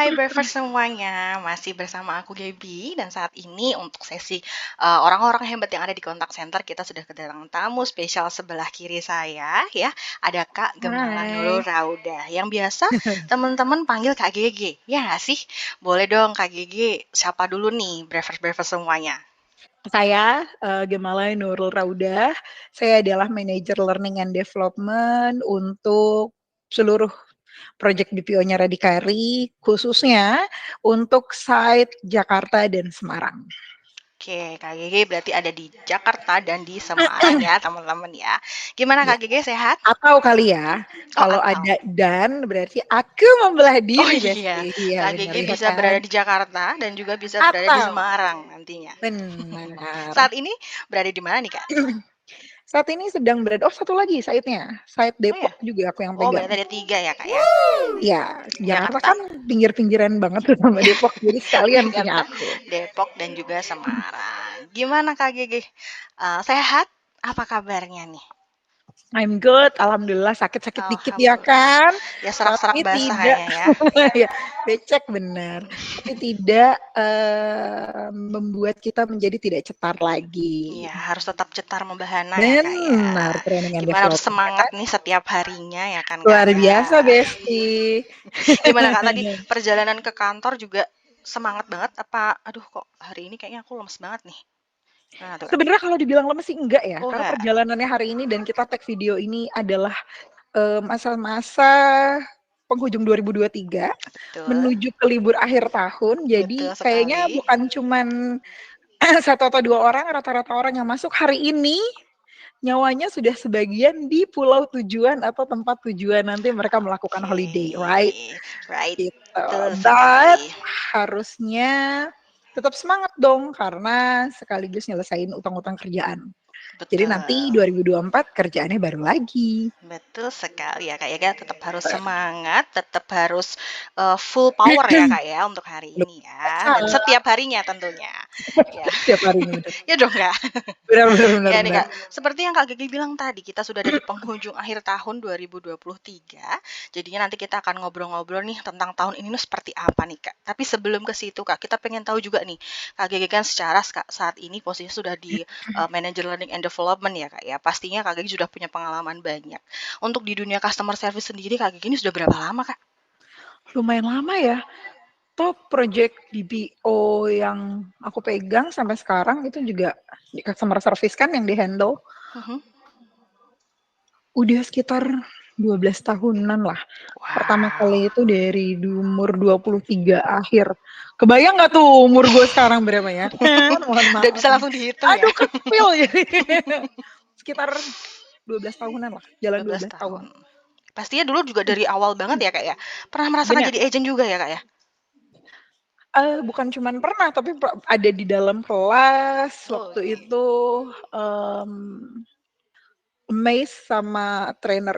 Hai Brevers semuanya, masih bersama aku Gaby dan saat ini untuk sesi orang-orang hebat yang ada di kontak center kita sudah kedatangan tamu spesial sebelah kiri saya ya. Ada Kak Gemala Nurul Hai. Rauda yang biasa teman-teman panggil Kak GG. Ya nggak sih? Boleh dong Kak GG, siapa dulu nih Brevers semuanya? Saya Gemalai Nurul Rauda. Saya adalah manajer learning and development untuk seluruh proyek BPO-nya Radikari, khususnya untuk site Jakarta dan Semarang. Oke, Kak GG berarti ada di Jakarta dan di Semarang ya teman-teman ya. Gimana Ya, Kak GG sehat? atau kali ya, Oh kalau atau? ada dan berarti aku membelah Oh diri, iya, Besti. Iya Kak benar Gigi ya bisa kan? berada di Jakarta dan juga bisa berada di Atau Semarang nantinya. benar. Saat ini berada di mana nih Kak? Saat ini sedang berada, oh satu lagi site-nya, site Oh ya, Depok juga aku yang oh pegang. berarti ada 3 ya Kak ya. Ya, Jakarta Jakarta, kan pinggir-pinggiran banget tuh sama Depok, jadi sekalian punya Jakarta, aku. Depok dan juga Semarang. Gimana Kak Gigi? Sehat? Apa kabarnya nih? I'm good, alhamdulillah sakit-sakit dikit ya Alhamdulillah. kan, Ya serak-serak tapi basah tidak, kayaknya ya. ya becek benar, tapi tidak membuat kita menjadi tidak cetar lagi. Iya, harus tetap cetar membahana ya Kak ya. Benar, training and Gimana development ya bersemangat kan? nih setiap harinya ya kan Luar biasa, Kak. Besti. Gimana Kak tadi perjalanan ke kantor juga semangat banget apa aduh kok hari ini kayaknya aku lemes banget nih. Gimana tuh Kak? Sebenarnya kalau dibilang lemes sih enggak ya, Oh karena enggak, perjalanannya hari ini dan kita tag video ini adalah masa-masa penghujung 2023 betul, menuju ke libur akhir tahun. betul Jadi kayaknya sekali. bukan cuman satu atau dua orang, rata-rata orang yang masuk hari ini nyawanya sudah sebagian di pulau tujuan atau tempat tujuan nanti mereka melakukan Oke, holiday, right? right, Gitu. betul But sekali. harusnya tetap semangat dong karena sekaligus nyelesain utang-utang kerjaan. Jadi nanti Betul. 2024 kerjaannya baru lagi. Betul sekali ya Kak ya, tetap harus semangat, tetap harus full power ya Kak ya untuk hari Belum ini ya, dan salah setiap harinya tentunya. Ya. setiap harinya bener. Ya dong Kak. Benar benar benar Ya nih benar. Kak, seperti yang Kak Gigi bilang tadi, kita sudah ada di penghujung akhir tahun 2023. Jadinya nanti kita akan ngobrol-ngobrol nih tentang tahun ini tuh seperti apa nih Kak. Tapi sebelum ke situ Kak, kita pengen tahu juga nih, Kak Gigi kan secara saat ini posisinya sudah di Manager Learning and Development ya Kak ya. Pastinya Kak Gigi sudah punya pengalaman banyak. Untuk di dunia customer service sendiri Kak Gigi ini sudah berapa lama Kak? Lumayan lama ya. Top project BPO yang aku pegang sampai sekarang itu juga di customer service kan yang di-handle. Mhm. Udah sekitar 12 tahunan lah. Pertama Wow. kali itu dari umur 23 akhir. Kebayang nggak tuh umur gue sekarang berapa ya? Mohon Udah maaf bisa nih. langsung dihitung ya. Aduh, kecil jadi. Sekitar 12 tahunan lah, jalan 12 12 tahun. tahun. Pastinya dulu juga dari awal banget ya Kak ya. Pernah merasakan Benar. jadi agent juga ya Kak ya? Bukan cuman pernah, tapi ada di dalam kelas Oh, waktu oke. itu, mmm, amazed sama trainer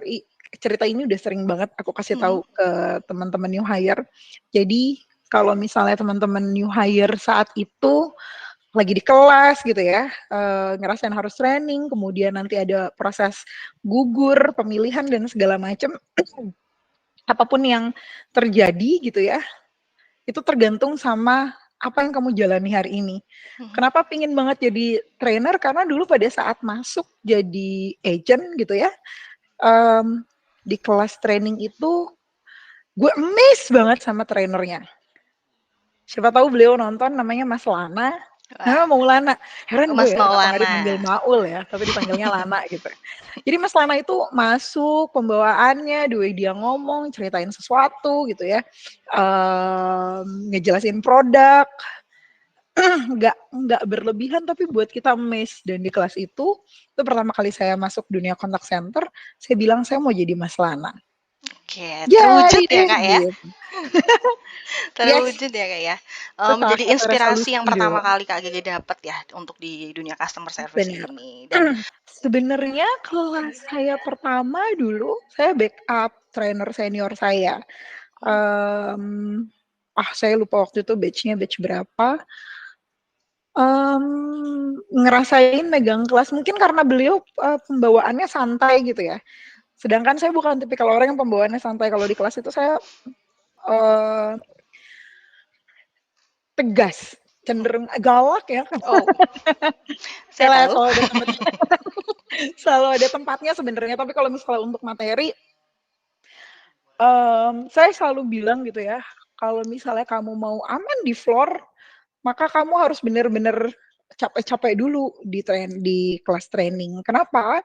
cerita ini udah sering banget aku kasih Mhm. tahu ke teman-teman new hire. Jadi kalau misalnya teman-teman new hire saat itu lagi di kelas gitu ya, ngerasain harus training, kemudian nanti ada proses gugur, pemilihan dan segala macam, apapun yang terjadi gitu ya, itu tergantung sama apa yang kamu jalani hari ini. Mhm. Kenapa pingin banget jadi trainer? Karena dulu pada saat masuk jadi agent gitu ya, um, di kelas training itu gue amazed banget sama trainernya. Siapa tahu beliau nonton namanya Mas Lana. Nah, Wah, Maulana. Heran gue Mas ya kenapa nggak Maulana. dipanggil Maul ya, tapi dipanggilnya Lana gitu. Jadi Mas Lana itu masuk pembawaannya, the way dia ngomong, ceritain sesuatu gitu ya, ngejelasin produk, nggak berlebihan tapi buat kita amazed. Dan di kelas itu pertama kali saya masuk dunia contact center, saya bilang saya mau jadi Mas Lana. Oke, Jadi terwujud ya deh Kak ya? gitu. Yes, Terwujud ya Kak ya? itu salah Menjadi satu inspirasi yang resolusi pertama dulu. kali Kak Gigi dapat ya untuk di dunia customer service Benar. ini. Dan Sebenarnya kelas saya pertama dulu, saya backup trainer senior saya. oh, Saya lupa waktu itu batch berapa. Ngerasain megang kelas mungkin karena beliau pembawaannya santai gitu ya. Sedangkan saya bukan tipikal orang yang pembawaannya santai. Kalau di kelas itu saya uh, tegas, cenderung galak ya. Oh, saya Yalah, tahu. selalu ada tempatnya sebenarnya. Tapi kalau misalnya untuk materi, saya selalu bilang gitu ya, kalau misalnya kamu mau aman di floor, maka kamu harus benar-benar capek-capek dulu di kelas training. Kenapa?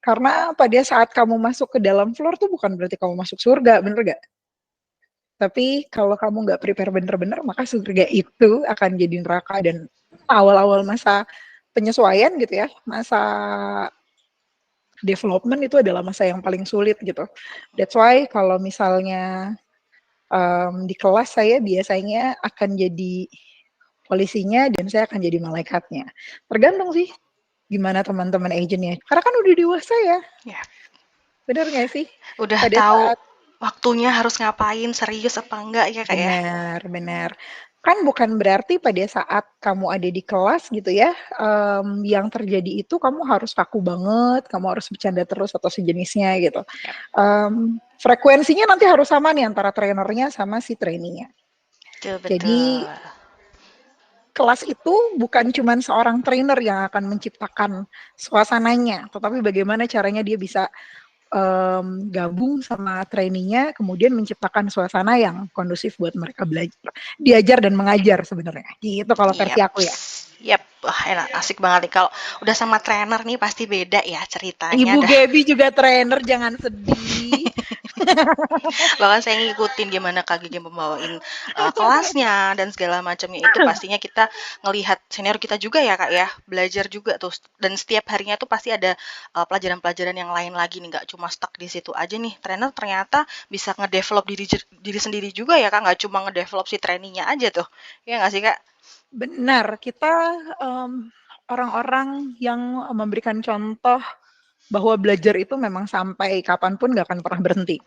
Karena pada saat kamu masuk ke dalam floor tuh bukan berarti kamu masuk surga, bener gak? Tapi kalau kamu nggak prepare bener-bener, maka surga itu akan jadi neraka. Dan awal-awal masa penyesuaian gitu ya, masa development itu adalah masa yang paling sulit gitu. That's why kalau misalnya di kelas saya biasanya akan jadi polisinya dan saya akan jadi malaikatnya. Tergantung sih gimana teman-teman agentnya. Karena kan udah dewasa ya. Ya, Bener nggak sih? udah Pada tahu saat waktunya harus ngapain, serius apa enggak ya Kak ya? benar. Kan bukan berarti pada saat kamu ada di kelas gitu ya, yang terjadi itu kamu harus kaku banget, kamu harus bercanda terus atau sejenisnya gitu. Yap, Frekuensinya nanti harus sama nih antara trainernya sama si trainee-nya. betul Jadi betul. kelas itu bukan cuma seorang trainer yang akan menciptakan suasananya, tetapi bagaimana caranya dia bisa gabung sama trainee-nya, kemudian menciptakan suasana yang kondusif buat mereka belajar, diajar dan mengajar sebenarnya. Gitu kalau versi Yap. aku ya. Yap, wah enak, asik banget nih kalau udah sama trainer nih pasti beda ya ceritanya Ibu dah. Gaby juga trainer, jangan sedih. Bahkan saya ngikutin gimana Kak Gigi membawain kelasnya dan segala macamnya itu pastinya kita ngelihat senior kita juga ya Kak ya, belajar juga tuh dan setiap harinya tuh pasti ada pelajaran-pelajaran yang lain lagi nih, nggak cuma stuck di situ aja nih. Trainer ternyata bisa ngedevelop diri sendiri juga ya Kak, nggak cuma ngedevelop si trainingnya aja tuh. Ya nggak sih Kak? Benar, kita orang-orang yang memberikan contoh bahwa belajar itu memang sampai kapanpun nggak akan pernah berhenti.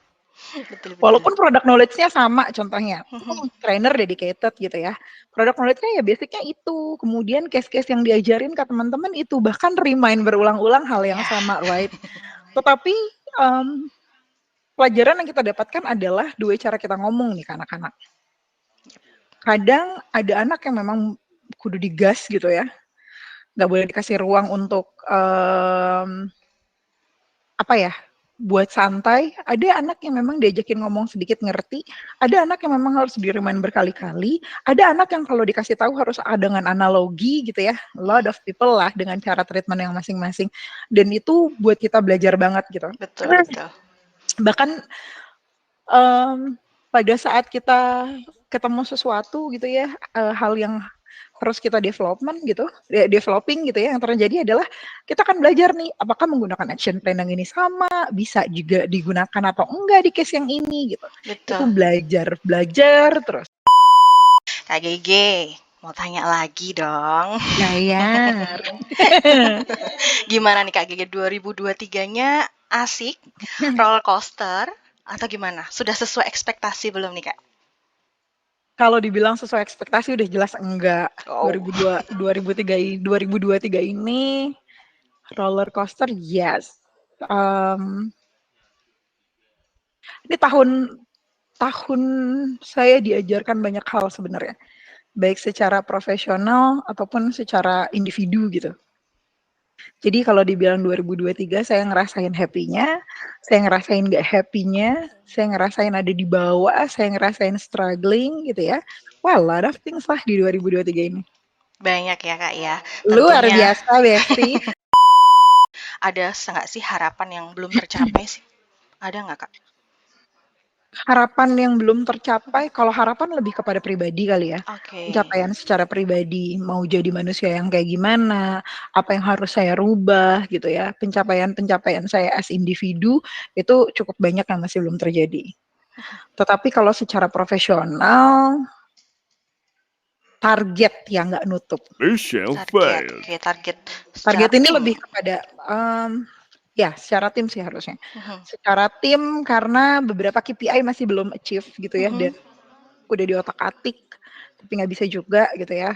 Betul betul. Walaupun product knowledge-nya sama contohnya, trainer dedicated gitu ya. Product knowledge-nya ya basicnya itu. Kemudian case-case yang diajarin ke teman-teman itu. Bahkan remind berulang-ulang hal yang Ya, sama, right? Tetapi pelajaran yang kita dapatkan adalah dua cara kita ngomong nih ke anak-anak. Kadang ada anak yang memang kudu digas gitu ya. Nggak boleh dikasih ruang untuk apa ya, buat santai. Ada anak yang memang diajakin ngomong sedikit ngerti, ada anak yang memang harus di-remind berkali-kali, ada anak yang kalau dikasih tahu harus dengan analogi gitu ya, a lot of people lah dengan cara treatment yang masing-masing, dan itu buat kita belajar banget gitu. betul betul. Bahkan pada saat kita ketemu sesuatu gitu ya, hal yang terus kita developing gitu ya, yang terjadi adalah kita akan belajar nih, apakah menggunakan action plan yang ini sama, bisa juga digunakan atau enggak di case yang ini gitu. Itu Betul. belajar terus. Kak Gege, mau tanya lagi dong. Gayar. Gimana nih Kak Gege 2023-nya asik, roller coaster atau gimana? Sudah sesuai ekspektasi belum nih Kak? Kalau dibilang sesuai ekspektasi udah jelas enggak. Oh, 2023 ini roller coaster yes. Ini tahun saya diajarkan banyak hal sebenarnya, baik secara profesional ataupun secara individu gitu. Jadi kalau dibilang 2023 saya ngerasain happy-nya, saya ngerasain gak happy-nya, saya ngerasain ada di bawah, saya ngerasain struggling gitu ya. Wah, a lot of things lah di 2023 ini. banyak ya Kak ya. Luar Tentunya biasa, Besti. ada nggak sih harapan yang belum tercapai sih? Ada nggak Kak? Harapan yang belum tercapai, kalau harapan lebih kepada pribadi kali ya. Oke. Pencapaian secara pribadi, mau jadi manusia yang kayak gimana, apa yang harus saya rubah gitu ya. Pencapaian-pencapaian saya as individu itu cukup banyak yang masih belum terjadi. Tetapi kalau secara profesional, target yang nggak nutup. Target secara Target ini tim. lebih kepada ya secara tim sih harusnya. Secara tim karena beberapa KPI masih belum achieve gitu ya, dan udah di otak-atik tapi nggak bisa juga gitu ya.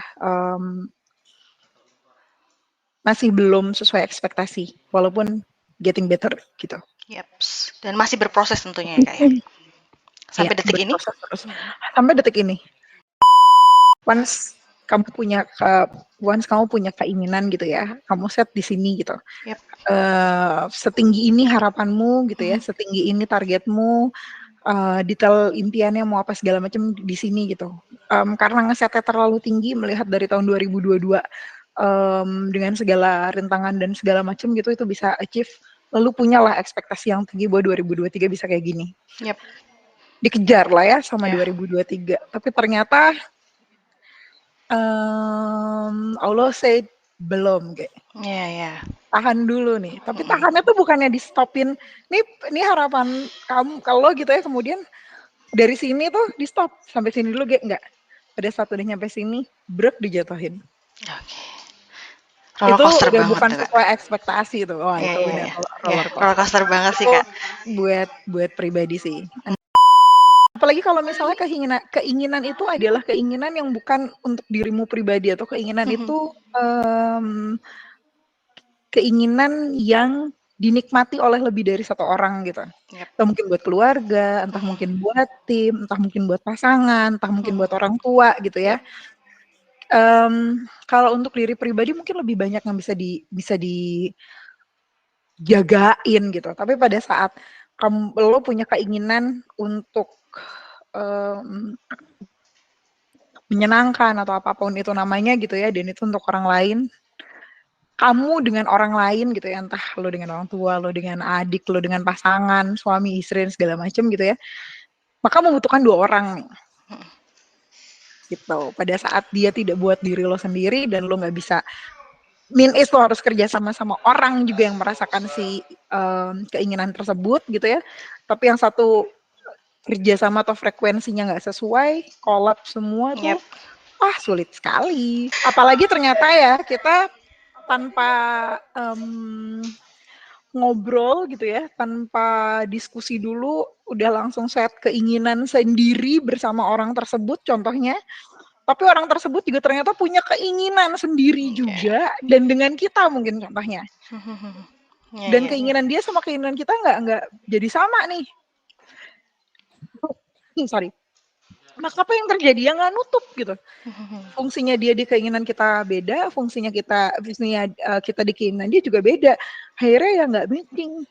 Masih belum sesuai ekspektasi walaupun getting better gitu. Yaps. Dan masih berproses tentunya ya Kak ya. Iya, Sampai detik ini. berproses terus sampai detik ini. once kamu punya keinginan gitu ya, kamu set di sini gitu. Yap. Setinggi ini harapanmu gitu ya, setinggi ini targetmu, detail impiannya mau apa segala macam di sini gitu. Karena ngesetnya terlalu tinggi melihat dari tahun 2022 dengan segala rintangan dan segala macam gitu, itu bisa achieve. Lalu punyalah ekspektasi yang tinggi bahwa 2023 bisa kayak gini. Yap. Dikejar lah ya sama Ya. 2023. Tapi ternyata Allah said belum kayak. Ya. Tahan dulu nih. Tapi tahannya tuh bukannya di stopin. Ini harapan kamu kalau gitu ya, kemudian dari sini tuh di stop sampai sini dulu, enggak. Pada saat udah nyampe sini, brek dijatuhin. Oke. Itu Roller coaster udah banget bukan tuh, Kak. sesuai ekspektasi tuh. Wah, Iya, itu iya, udah iya. Ya, roller roller coaster. coaster banget sih, Itu Kak. buat pribadi sih. Apalagi kalau misalnya keinginan itu adalah keinginan yang bukan untuk dirimu pribadi, atau keinginan itu keinginan yang dinikmati oleh lebih dari satu orang gitu. Yap. Entah mungkin buat keluarga, entah mungkin buat tim, entah mungkin buat pasangan, entah mungkin buat orang tua gitu ya. Yap. Kalau untuk diri pribadi mungkin lebih banyak yang bisa dijagain gitu. Tapi pada saat lo punya keinginan untuk menyenangkan atau apapun itu namanya gitu ya, dan itu untuk orang lain, kamu dengan orang lain gitu ya, entah lo dengan orang tua, lo dengan adik, lo dengan pasangan, suami, istri, dan segala macam gitu ya, maka membutuhkan 2 orang nih. Gitu. Pada saat dia tidak buat diri lo sendiri dan lo nggak bisa, lo harus kerja sama orang juga yang merasakan si keinginan tersebut gitu ya. Tapi yang satu kerja sama atau frekuensinya nggak sesuai, kolab semua tuh, Yap. sulit sekali. Apalagi ternyata ya kita tanpa ngobrol gitu ya, tanpa diskusi dulu, udah langsung set keinginan sendiri bersama orang tersebut contohnya, tapi orang tersebut juga ternyata punya keinginan sendiri Ya. juga, dan dengan kita mungkin contohnya. Dan Ya. keinginan dia sama keinginan kita nggak jadi sama nih. Sorry. Maka apa yang terjadi? Ya nggak nutup gitu. Fungsinya dia di keinginan kita beda, fungsinya kita di keinginan dia juga beda. Akhirnya ya nggak matching.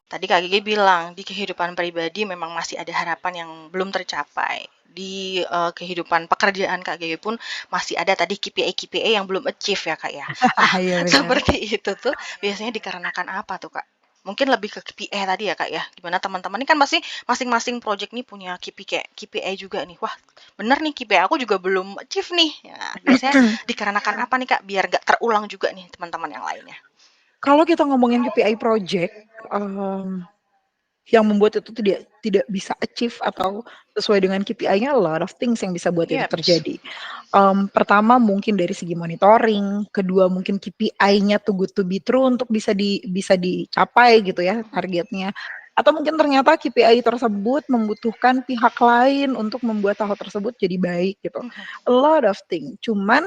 Tadi Kak Gigi bilang, di kehidupan pribadi memang masih ada harapan yang belum tercapai. Di kehidupan pekerjaan Kak Gigi pun masih ada tadi KPI yang belum achieve ya Kak ya. Nah, Iya benar. seperti itu tuh biasanya dikarenakan apa tuh Kak? Mungkin lebih ke KPI tadi ya Kak ya. Gimana teman-teman ini kan pasti masing-masing project nih punya KPI juga nih. Wah, bener nih KPI aku juga belum achieve nih. Ya, biasanya dikarenakan apa nih Kak? Biar gak terulang juga nih teman-teman yang lainnya. Kalau kita ngomongin KPI project, yang membuat itu tidak bisa achieve atau sesuai dengan KPI-nya, a lot of things yang bisa buat itu Yep. terjadi. Pertama mungkin dari segi monitoring, kedua mungkin KPI-nya too good to be true untuk bisa dicapai gitu ya targetnya. Atau mungkin ternyata KPI tersebut membutuhkan pihak lain untuk membuat hal tersebut jadi baik gitu. A lot of things. Cuman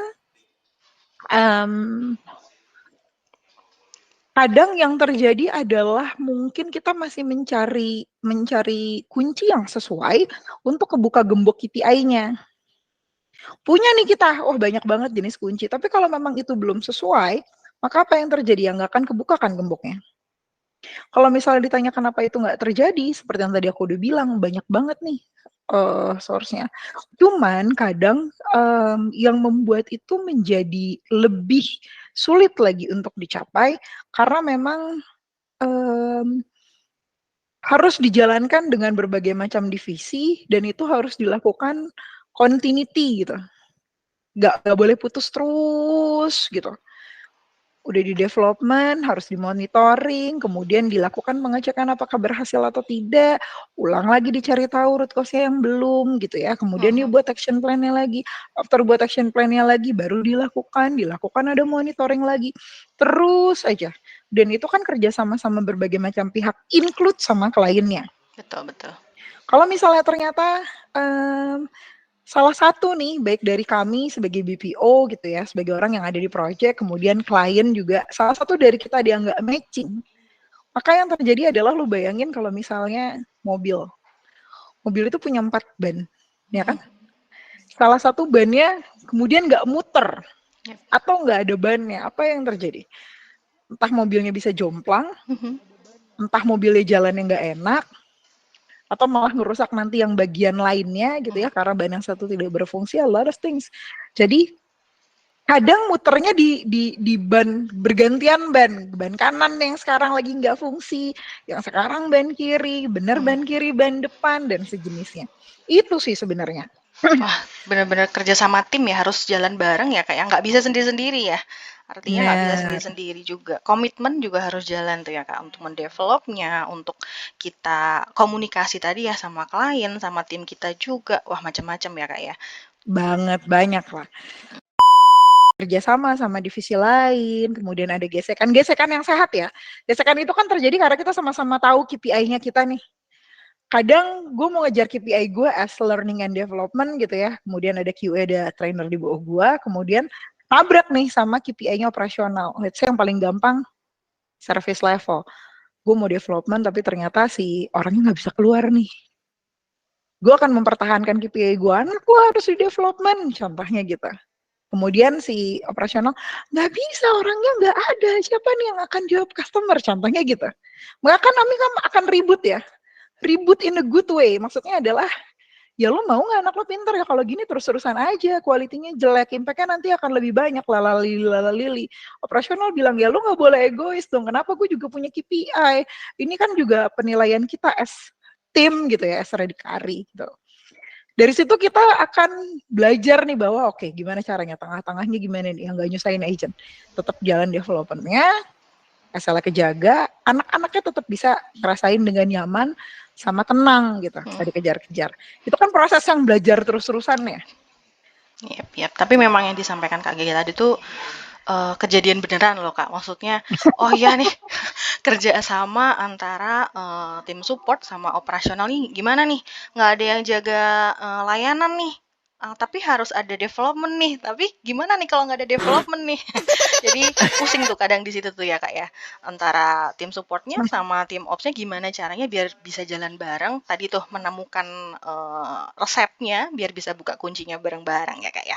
kadang yang terjadi adalah mungkin kita masih mencari kunci yang sesuai untuk kebuka gembok KPI-nya. Punya nih kita, banyak banget jenis kunci. Tapi kalau memang itu belum sesuai, maka apa yang terjadi? Ya nggak akan kebuka kan gemboknya. Kalau misalnya ditanya kenapa itu nggak terjadi, seperti yang tadi aku udah bilang, banyak banget nih source-nya. Cuman kadang yang membuat itu menjadi lebih sulit lagi untuk dicapai karena memang harus dijalankan dengan berbagai macam divisi, dan itu harus dilakukan continuity gitu. Nggak boleh putus terus gitu. Udah di development, harus dimonitoring, kemudian dilakukan pengecekan apakah berhasil atau tidak, ulang lagi dicari tahu root cause-nya yang belum gitu ya, kemudian dibuat action plan-nya lagi, after buat action plan-nya lagi baru dilakukan ada monitoring lagi, terus aja. Dan itu kan kerja sama berbagai macam pihak, include sama kliennya. Betul. Kalau misalnya ternyata salah satu nih, baik dari kami sebagai BPO gitu ya, sebagai orang yang ada di project, kemudian klien juga, salah satu dari kita dia nggak matching, maka yang terjadi adalah lu bayangin kalau misalnya mobil itu punya 4 ban, ya kan? salah satu bannya kemudian nggak muter Yap. atau nggak ada bannya, apa yang terjadi? Entah mobilnya bisa jomplang, entah mobilnya jalannya nggak enak, atau malah ngerusak nanti yang bagian lainnya gitu ya, karena ban yang satu tidak berfungsi, a lot of things. Jadi kadang muternya di ban bergantian, ban kanan yang sekarang lagi nggak fungsi, yang sekarang ban kiri, bener ban kiri, ban depan, dan sejenisnya. Itu sih sebenarnya. Wah, benar-benar kerja sama tim ya, harus jalan bareng ya Kak ya, nggak bisa sendiri-sendiri ya. Artinya nggak bisa Nah, sendiri-sendiri juga. Komitmen juga harus jalan tuh ya Kak, untuk mendevelopnya, untuk kita komunikasi tadi ya sama klien, sama tim kita juga. Wah, macam-macam ya Kak ya. banget, banyak lah. Kerjasama sama divisi lain, kemudian ada gesekan yang sehat ya. Gesekan itu kan terjadi karena kita sama-sama tahu KPI-nya kita nih. Kadang gue mau ngejar KPI gue as learning and development gitu ya, kemudian ada QA, ada trainer di bawah gue, kemudian tabrak nih sama KPI-nya operasional. Let's say yang paling gampang, service level. Gue mau development tapi ternyata si orangnya nggak bisa keluar nih. Gue akan mempertahankan KPI gue, anak gue harus di development, contohnya gitu. Kemudian si operasional, nggak bisa, orangnya nggak ada, siapa nih yang akan jawab customer, contohnya gitu. Maka kan kami akan ribut ya, ribut in a good way, maksudnya adalah, ya lo mau nggak anak lo pinter ya, kalau gini terus-terusan aja, kualitinya jelek, impact-nya nanti akan lebih banyak, lalalili. Operasional bilang, ya lo nggak boleh egois dong, kenapa gue juga punya KPI, ini kan juga penilaian kita as tim gitu ya, as Redikari gitu. Dari situ kita akan belajar nih bahwa oke, gimana caranya, tengah-tengahnya gimana nih yang gak nyusahin agent, tetap jalan developmentnya, SLA kejaga, anak-anaknya tetap bisa ngerasain dengan nyaman sama tenang gitu, tadi kejar-kejar. Itu kan proses yang belajar terus-terusan ya. Yap. Tapi memang yang disampaikan Kak Gaya tadi tuh kejadian beneran loh Kak. Maksudnya, oh iya nih, kerja sama antara tim support sama operasional nih gimana nih? Nggak ada yang jaga layanan nih. Tapi harus ada development nih. Tapi gimana nih kalau nggak ada development nih? Jadi pusing tuh kadang di situ tuh ya Kak ya. Antara tim supportnya sama tim opsnya gimana caranya biar bisa jalan bareng. Tadi tuh menemukan resepnya biar bisa buka kuncinya bareng-bareng ya Kak ya.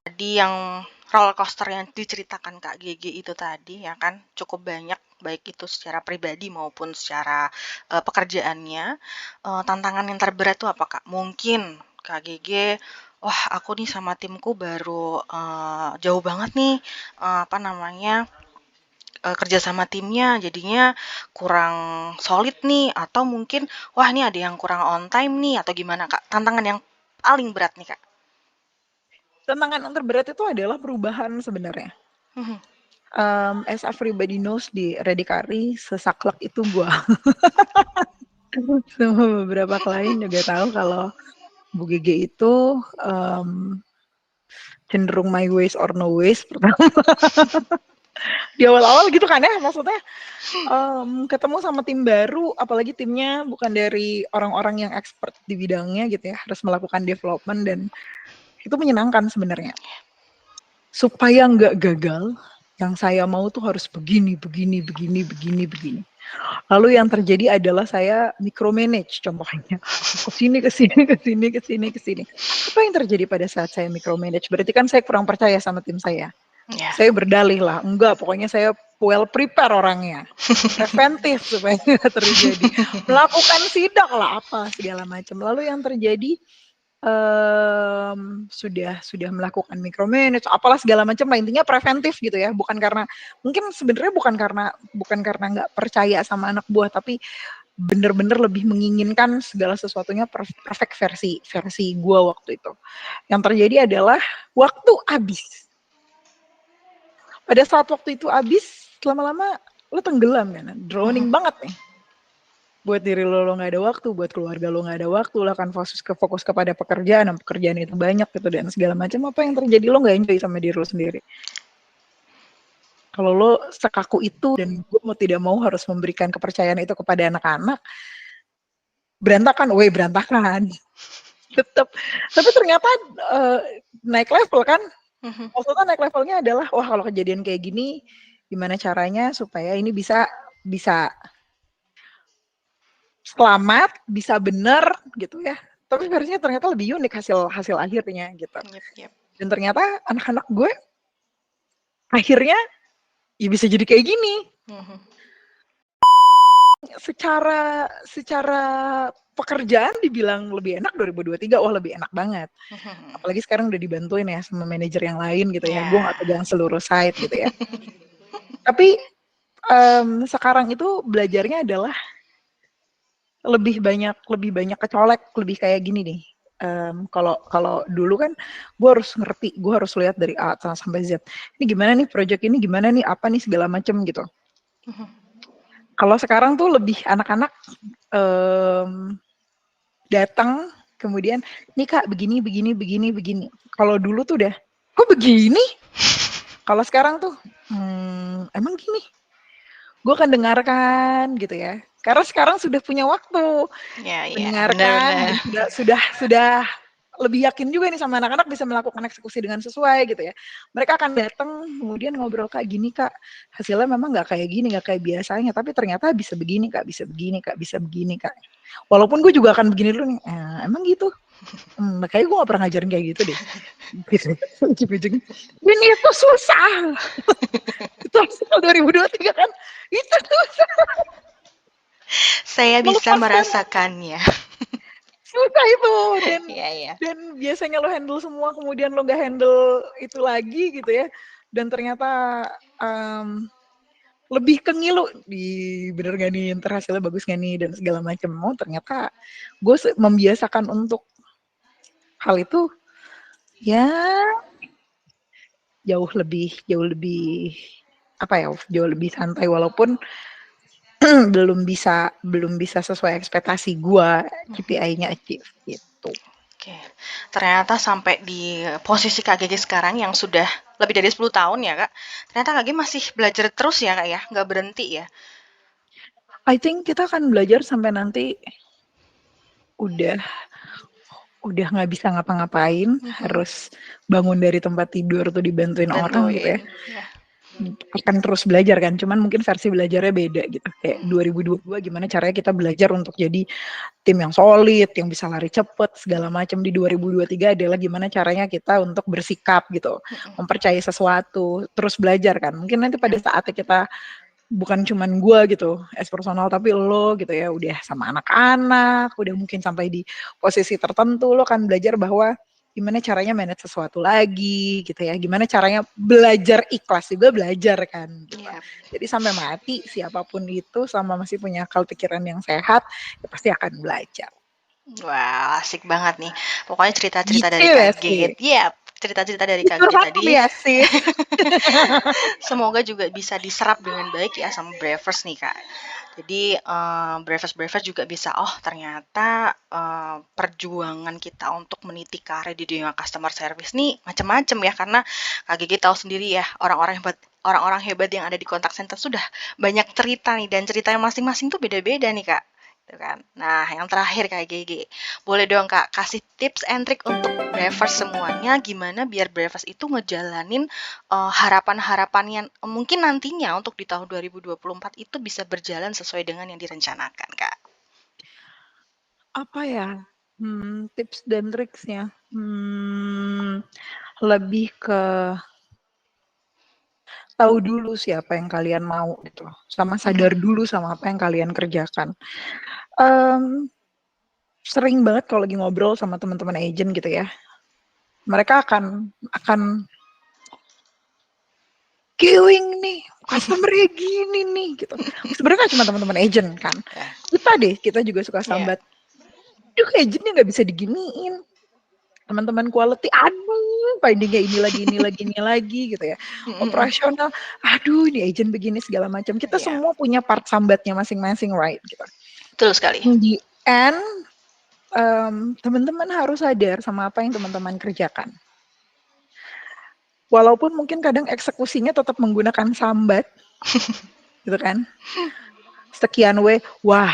Tadi yang roller coaster yang diceritakan Kak GG itu tadi ya kan cukup banyak, baik itu secara pribadi maupun secara pekerjaannya. Tantangan yang terberat tuh apa Kak? Mungkin Kak GG, wah aku nih sama timku baru jauh banget nih apa namanya kerja sama timnya jadinya kurang solid nih, atau mungkin wah ini ada yang kurang on time nih, atau gimana Kak? Tantangan yang paling berat nih Kak? Tantangan yang terberat itu adalah perubahan sebenarnya. As everybody knows di Redikari, sesaklek itu gue. Semua beberapa klien juga tahu kalau Bu Gege itu cenderung my ways or no ways pertama. Di awal-awal gitu kan ya, maksudnya ketemu sama tim baru, apalagi timnya bukan dari orang-orang yang expert di bidangnya gitu ya, harus melakukan development, dan itu menyenangkan sebenarnya. Supaya nggak gagal, yang saya mau tuh harus begini. Lalu yang terjadi adalah saya micromanage, contohnya kesini. Apa yang terjadi pada saat saya micromanage? Berarti kan saya kurang percaya sama tim saya. Ya. Saya berdalih lah, enggak, pokoknya saya well prepare orangnya, preventif supaya tidak terjadi, melakukan sidak lah apa segala macam. Lalu yang terjadi sudah melakukan micromanage, apalah segala macam lah, intinya preventif gitu ya, bukan karena, mungkin sebenarnya bukan karena nggak percaya sama anak buah, tapi bener-bener lebih menginginkan segala sesuatunya perfect versi gue waktu itu. Yang terjadi adalah waktu habis. Pada saat waktu itu habis, lama-lama lo tenggelam kan, drowning banget nih. Buat diri lo nggak ada waktu, buat keluarga lo nggak ada waktu, lo akan fokus kepada pekerjaan, dan pekerjaan itu banyak gitu dan segala macam. Apa yang terjadi, lo nggak enjoy sama diri lo sendiri. Kalau lo sekaku itu, dan gue mau tidak mau harus memberikan kepercayaan itu kepada anak-anak, berantakan. Tetap. Tapi ternyata naik level kan. Maksudnya naik levelnya adalah, wah kalau kejadian kayak gini, gimana caranya supaya ini bisa selamat, bisa benar gitu ya. tapi versinya ternyata lebih unik hasil akhirnya gitu. Yep, yep. Dan ternyata anak-anak gue akhirnya ya bisa jadi kayak gini. Secara pekerjaan dibilang lebih enak 2023, wah lebih enak banget. Apalagi sekarang udah dibantuin ya sama manajer yang lain gitu ya. Gue nggak pegang seluruh site gitu ya. Tapi sekarang itu belajarnya adalah lebih banyak kecolek, lebih kayak gini nih. Kalau dulu kan gue harus ngerti, gue harus lihat dari A sampai Z. Ini gimana nih project ini, gimana nih apa nih segala macem gitu. Kalau sekarang tuh lebih anak-anak datang kemudian nih Kak begini. Kalau dulu tuh udah kok begini. Kalau sekarang tuh emang gini. Gue akan dengarkan gitu ya. Karena sekarang sudah punya waktu mendengarkan dan sudah lebih yakin juga nih sama anak-anak bisa melakukan eksekusi dengan sesuai gitu ya. Mereka akan datang kemudian ngobrol Kak gini Kak, hasilnya memang nggak kayak gini, nggak kayak biasanya, tapi ternyata bisa begini Kak, bisa begini Kak, bisa begini Kak. Walaupun gue juga akan begini dulu nih, emang gitu. Kayaknya gue gak pernah ngajarin kayak gitu deh. Dan itu susah. Itu hasil 2023 kan, itu susah. Saya bisa merasakannya. Susah itu dan biasanya lo handle semua kemudian lo nggak handle itu lagi gitu ya, dan ternyata lebih ke ngilu di bener gak nih, ntar hasilnya bagus gak nih dan segala macam. Ternyata gue membiasakan untuk hal itu ya jauh lebih apa ya, jauh lebih santai walaupun belum bisa sesuai ekspektasi gue KPI-nya achieve gitu. Oke, ternyata sampai di posisi Kak Gigi sekarang yang sudah lebih dari 10 tahun ya Kak, ternyata Kak Gigi masih belajar terus ya Kak ya, nggak berhenti ya? I think kita akan belajar sampai nanti udah nggak bisa ngapa-ngapain, harus bangun dari tempat tidur tuh dibantuin orang gitu ya. Akan terus belajar kan, cuman mungkin versi belajarnya beda gitu. Kayak 2022 gimana caranya kita belajar untuk jadi tim yang solid, yang bisa lari cepet segala macam. Di 2023 adalah gimana caranya kita untuk bersikap gitu, mempercayai sesuatu, terus belajar kan. Mungkin nanti pada saatnya kita bukan cuman gue gitu as personal, tapi lo gitu ya udah sama anak-anak, udah mungkin sampai di posisi tertentu, lo kan belajar bahwa gimana caranya manage sesuatu lagi gitu ya, gimana caranya belajar ikhlas juga belajar kan gitu. Jadi sampai mati siapapun itu selama masih punya akal pikiran yang sehat ya pasti akan belajar. Wah, asik banget nih. Pokoknya cerita-cerita dari Kak Gigit. Iya, cerita-cerita dari Kak Gigit tadi. Semoga juga bisa diserap dengan baik ya sama Bravers nih Kak. Jadi Bravers juga bisa, ternyata perjuangan kita untuk meniti karir di dunia customer service nih macam-macam ya, karena Kak Gigi tahu sendiri ya, orang-orang hebat yang ada di contact center sudah banyak cerita nih, dan ceritanya masing-masing tuh beda-beda nih Kak. Gitu kan. Nah, yang terakhir Kak Gigi, boleh dong Kak kasih tips and trick untuk Bravers semuanya, gimana biar Bravers itu ngejalanin harapan-harapan yang mungkin nantinya untuk di tahun 2024 itu bisa berjalan sesuai dengan yang direncanakan Kak. Apa ya? Tips dan triksnya. Lebih ke tahu dulu siapa yang kalian mau gitu, sama sadar dulu sama apa yang kalian kerjakan. Sering banget kalau lagi ngobrol sama teman-teman agent gitu ya, mereka akan queuing nih, customer-nya gini nih gitu. Sebenarnya kan cuma teman-teman agent kan, kita juga suka sambat, aduh agentnya nggak bisa diginiin, teman-teman quality, aduh findingnya ini lagi gitu ya, operasional, aduh ini agent begini segala macam. Kita semua punya part sambatnya masing-masing, right? Gitu. Betul sekali. Di end, teman-teman harus sadar sama apa yang teman-teman kerjakan. Walaupun mungkin kadang eksekusinya tetap menggunakan sambat, gitu kan? Sekian wah,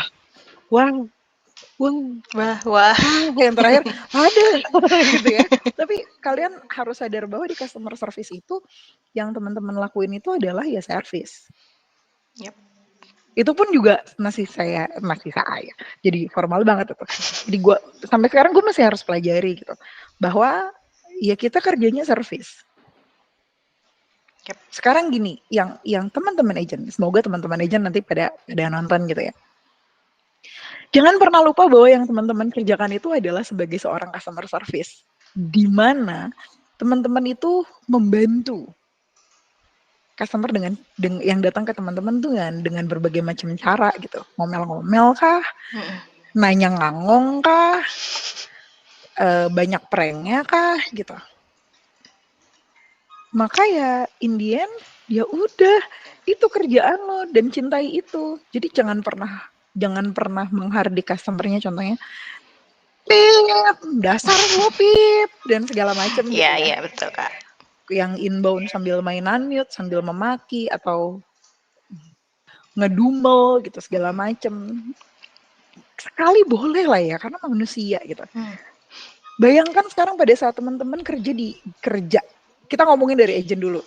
yang terakhir ada gitu ya. Tapi kalian harus sadar bahwa di customer service itu yang teman-teman lakuin itu adalah ya service. Itu pun juga masih saya jadi formal banget itu. Jadi gue sampai sekarang gue masih harus pelajari gitu bahwa ya kita kerjanya service. Yep. Sekarang gini, yang teman-teman agent, semoga teman-teman agent nanti pada nonton gitu ya. Jangan pernah lupa bahwa yang teman-teman kerjakan itu adalah sebagai seorang customer service, di mana teman-teman itu membantu customer dengan yang datang ke teman-teman tuh dengan berbagai macam cara gitu, ngomel-ngomel kah, nanya ngangong kah, banyak pranknya kah gitu. Maka ya in the end ya udah itu kerjaan lo dan cintai itu. Jadi jangan pernah menghardik customernya, contohnya Pip, dasar lo Pip dan segala macam gitu Iya, ya. iya betul Kak. Yang inbound sambil mainan mute, sambil memaki atau ngedumel gitu segala macam. Sekali boleh lah ya karena manusia gitu. Bayangkan sekarang pada saat teman-teman kerja. Kita ngomongin dari agent dulu.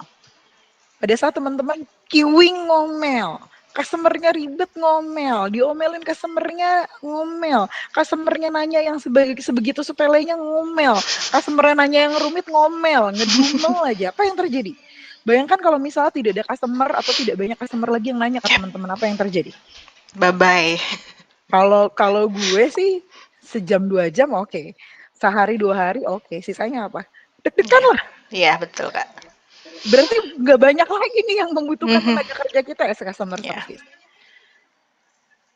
Pada saat teman-teman queuing ngomel, customernya ribet ngomel, diomelin customernya ngomel, customernya nanya yang sebegitu sepelenya ngomel, customernya nanya yang rumit ngomel, ngedumel aja. Apa yang terjadi? Bayangkan kalau misalnya tidak ada customer atau tidak banyak customer lagi yang nanya ke teman-teman, apa yang terjadi? Bye-bye. Kalau gue sih sejam 2 jam oke. Sehari 2 hari oke. Sisanya apa? Deg-degan lah. Iya betul Kak. Berarti nggak banyak lagi nih yang membutuhkan tenaga kerja kita as customer Ya. service.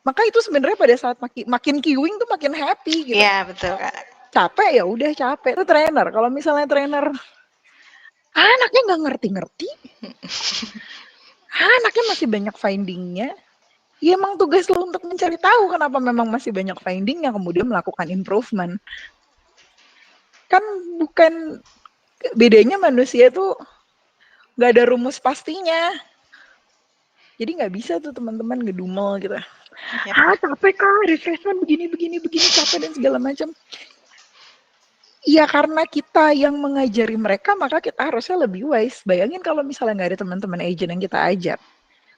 Maka itu sebenarnya pada saat makin queuing tuh makin happy gitu. Iya betul Kak. Capek ya udah capek. Itu trainer. Kalau misalnya trainer anaknya nggak ngerti-ngerti, anaknya masih banyak findingnya, ya emang tugas lo untuk mencari tahu kenapa memang masih banyak findingnya, kemudian melakukan improvement. Kan bukan bedanya manusia tuh nggak ada rumus pastinya. Jadi nggak bisa tuh teman-teman ngedumel gitu. Capek kak, refreshment begini capek dan segala macam. Iya karena kita yang mengajari mereka, maka kita harusnya lebih wise. Bayangin kalau misalnya nggak ada teman-teman agent yang kita ajar.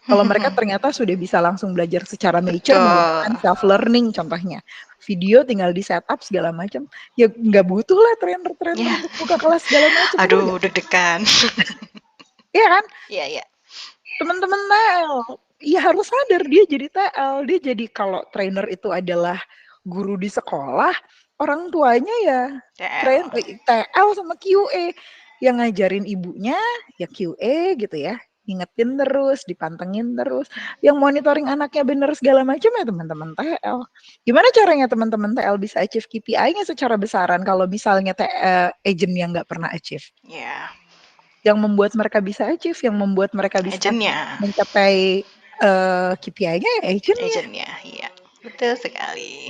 Kalau mereka ternyata sudah bisa langsung belajar secara mature menggunakan self-learning contohnya. Video tinggal di setup segala macam. Ya nggak butuh lah trainer-trainer untuk buka kelas segala macam. Aduh deg-degan. Iya kan? Iya, iya. Teman-teman TL, ya harus sadar dia jadi TL. Dia jadi kalau trainer itu adalah guru di sekolah, orang tuanya ya TL sama QA. Yang ngajarin ibunya ya QA gitu ya. Ingetin terus, dipantengin terus. Yang monitoring anaknya bener segala macam ya teman-teman TL. Gimana caranya teman-teman TL bisa achieve KPI-nya secara besaran kalau misalnya agent yang nggak pernah achieve? Iya. Yang membuat mereka bisa achieve, yang membuat mereka bisa mencapai KPI-nya ya agentnya, iya. Betul sekali.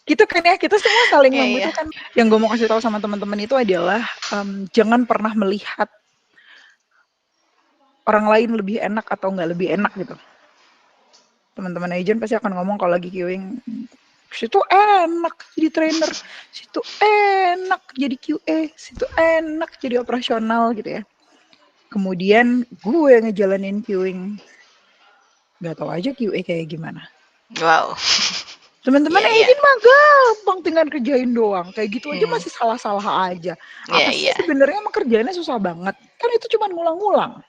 Gitu kan ya, kita semua saling membutuhkan. Yang gue mau kasih tahu sama teman-teman itu adalah jangan pernah melihat orang lain lebih enak atau nggak lebih enak gitu. Teman-teman agent pasti akan ngomong kalau lagi queuing, situ enak jadi trainer, situ enak jadi QA, situ enak jadi operasional gitu ya. Kemudian gue ngejalanin queuing, nggak tahu aja QA kayak gimana. Wow. Teman-teman agent mah gampang tinggal kerjain doang. Kayak gitu aja masih salah-salah aja. Apa sih sebenarnya emang kerjaannya susah banget? Kan itu cuma ngulang-ngulang.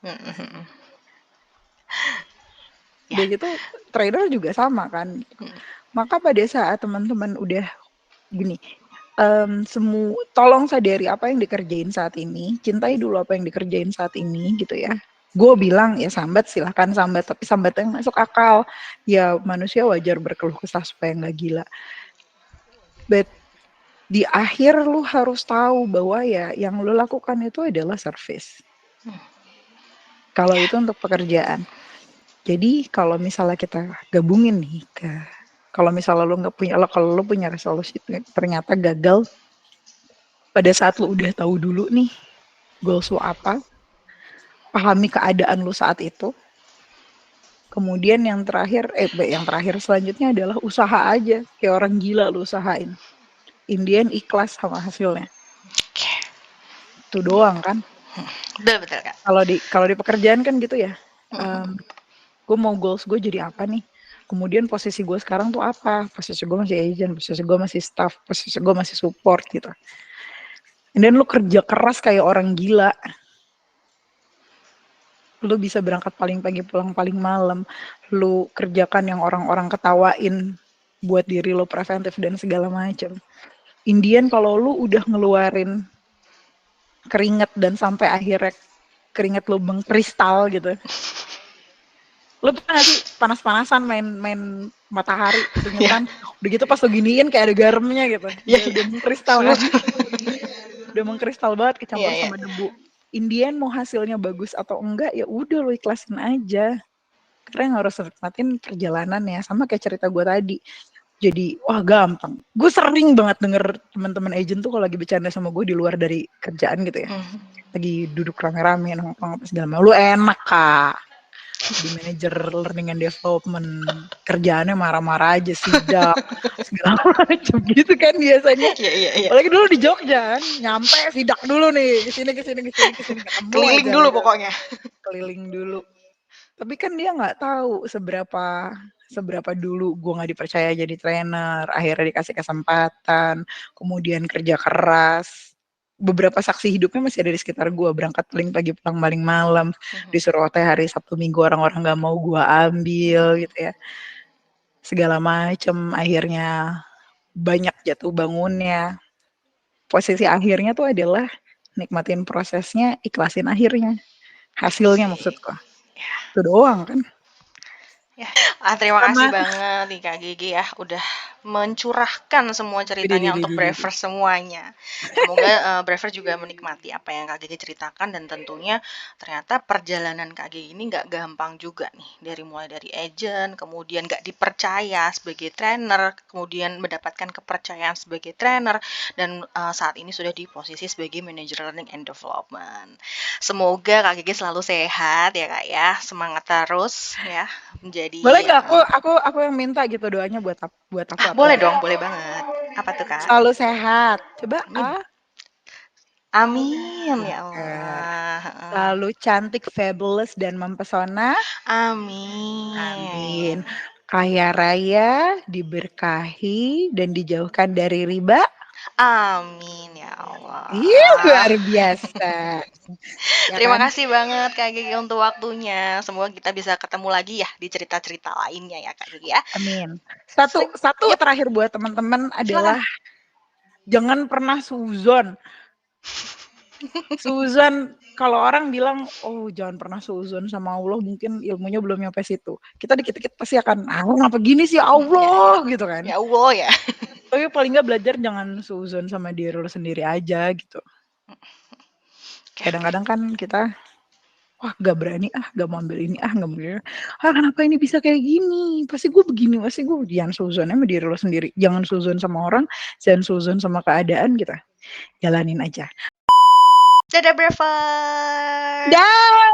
Udah gitu trainer juga sama kan. Maka pada saat teman-teman udah gini, tolong sadari apa yang dikerjain saat ini, cintai dulu apa yang dikerjain saat ini gitu ya. Gue bilang ya sambat silahkan sambat, tapi sambat yang masuk akal. Ya manusia wajar berkeluh kesah supaya nggak gila. But di akhir lu harus tahu bahwa ya yang lu lakukan itu adalah service. Kalau itu untuk pekerjaan. Jadi kalau misalnya kita gabungin nih kalau misalnya lu nggak punya, kalau lu punya resolusi ternyata gagal, pada saat lu udah tahu dulu nih goals lu apa, pahami keadaan lu saat itu. Kemudian yang terakhir selanjutnya adalah usaha aja, kayak orang gila lu usahain. Indian ikhlas sama hasilnya. Itu doang kan. Betul Kak. Kalau di pekerjaan kan gitu ya. Gue mau goals gue jadi apa nih? kemudian posisi gue sekarang tuh apa, posisi gue masih agent, posisi gue masih staff, posisi gue masih support gitu. Dan lu kerja keras kayak orang gila, lu bisa berangkat paling pagi pulang paling malam, lu kerjakan yang orang-orang ketawain buat diri lo preventif dan segala macam. Indian kalau lu udah ngeluarin keringet dan sampai akhirnya keringet lu mengkristal gitu, lu pernah gak sih panas-panasan main matahari keringetan, udah gitu pas lu giniin kayak ada garamnya gitu, udah mengkristal kan, udah mengkristal banget kecampur sama debu. Indian mau hasilnya bagus atau enggak ya udah lo ikhlasin aja, karena yang harus nikmatin perjalanannya. Sama kayak cerita gue tadi, jadi wah gampang. Gue sering banget denger teman-teman agent tuh kalau lagi bercanda sama gue di luar dari kerjaan gitu ya, lagi duduk rame-rame nongkrong apa segala macam, lu enak kak di manajer learning and development, kerjaannya marah-marah aja, sidak segala macam gitu kan biasanya. Apalagi dulu di Jogja kan, nyampe sidak dulu nih, kesini ketemu keliling aja dulu gitu. Pokoknya Keliling dulu. Tapi kan dia nggak tahu seberapa dulu gue nggak dipercaya jadi trainer, akhirnya dikasih kesempatan, kemudian kerja keras. Beberapa saksi hidupnya masih ada di sekitar gue, berangkat paling pagi pulang paling malam, disuruh OT hari Sabtu Minggu orang-orang nggak mau gue ambil gitu ya, segala macem. Akhirnya banyak jatuh bangunnya. Posisi akhirnya tuh adalah nikmatin prosesnya, ikhlasin akhirnya, hasilnya maksudku. Itu doang kan. Terima kasih banget nih Kak Gigi ya, udah mencurahkan semua ceritanya untuk Braver semuanya. Semoga Braver juga menikmati apa yang Kak Gigi ceritakan, dan tentunya ternyata perjalanan Kak Gigi ini nggak gampang juga nih, mulai dari agent, kemudian nggak dipercaya sebagai trainer, kemudian mendapatkan kepercayaan sebagai trainer, dan saat ini sudah di posisi sebagai manager learning and development. Semoga Kak Gigi selalu sehat ya Kak ya, semangat terus ya menjadi. Boleh nggak aku yang minta gitu doanya buat aku? Boleh dong, boleh banget. Apa tuh Kak? Selalu sehat. Coba Amin ya Allah. Selalu cantik, fabulous dan mempesona. Amin. Kaya raya, diberkahi dan dijauhkan dari riba. Amin ya Allah. Luar biasa. Terima kasih banget Kak Gigi untuk waktunya. Semoga kita bisa ketemu lagi ya di cerita-cerita lainnya ya Kak Gigi ya. Amin. Satu terakhir buat teman-teman adalah jangan pernah suzon. Suzon, kalau orang bilang, oh jangan pernah suzon sama Allah, mungkin ilmunya belum nyampe situ. Kita dikit-dikit pasti akan, ngapa gini sih Allah gitu kan. Ya Allah ya. Tapi paling nggak belajar jangan suzon sama diri lo sendiri aja gitu. Kadang-kadang kan kita, wah gak berani gak mau ambil ini gak mau ambil ini. Kenapa ini bisa kayak gini, pasti gue begini, pasti gue. Jangan suzon sama diri lo sendiri, jangan suzon sama orang, jangan suzon sama keadaan gitu. Jalanin aja. Dadah Braver. Dah.